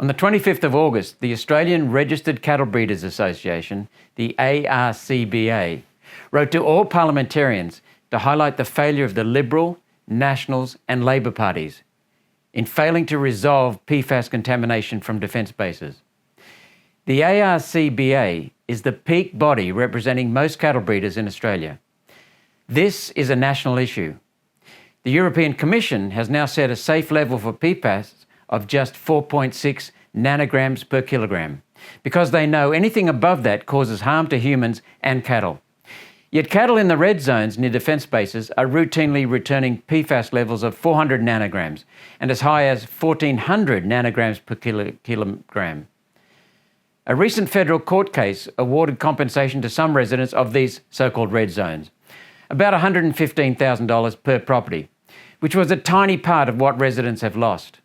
On the 25th of August, the Australian Registered Cattle Breeders Association, the ARCBA, wrote to all parliamentarians to highlight the failure of the Liberal, Nationals and Labor parties in failing to resolve PFAS contamination from defence bases. The ARCBA is the peak body representing most cattle breeders in Australia. This is a national issue. The European Commission has now set a safe level for PFAS of just 4.6 nanograms per kilogram, because they know anything above that causes harm to humans and cattle. Yet cattle in the red zones near defence bases are routinely returning PFAS levels of 400 nanograms and as high as 1,400 nanograms per kilogram. A recent federal court case awarded compensation to some residents of these so-called red zones, about $115,000 per property, which was a tiny part of what residents have lost.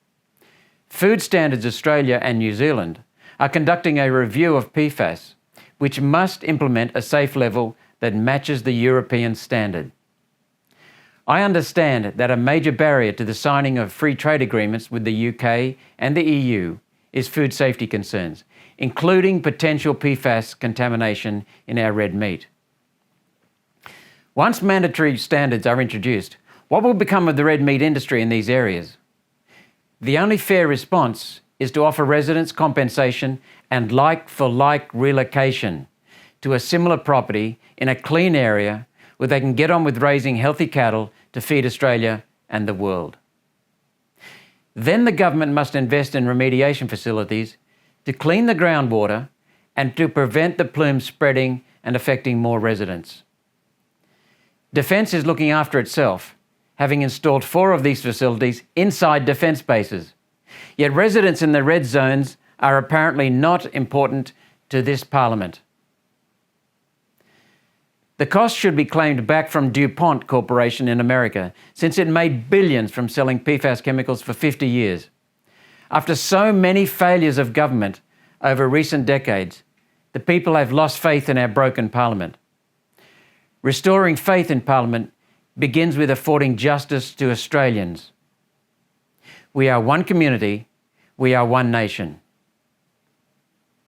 Food Standards Australia and New Zealand are conducting a review of PFAS, which must implement a safe level that matches the European standard. I understand that a major barrier to the signing of free trade agreements with the UK and the EU is food safety concerns, including potential PFAS contamination in our red meat. Once mandatory standards are introduced, what will become of the red meat industry in these areas? The only fair response is to offer residents compensation and like-for-like relocation to a similar property in a clean area where they can get on with raising healthy cattle to feed Australia and the world. Then the government must invest in remediation facilities to clean the groundwater and to prevent the plume spreading and affecting more residents. Defence is looking after itself, having installed 4 of these facilities inside defence bases. Yet residents in the red zones are apparently not important to this Parliament. The cost should be claimed back from DuPont Corporation in America, since it made billions from selling PFAS chemicals for 50 years. After so many failures of government over recent decades, the people have lost faith in our broken Parliament. Restoring faith in Parliament begins with affording justice to Australians. We are one community, we are one nation.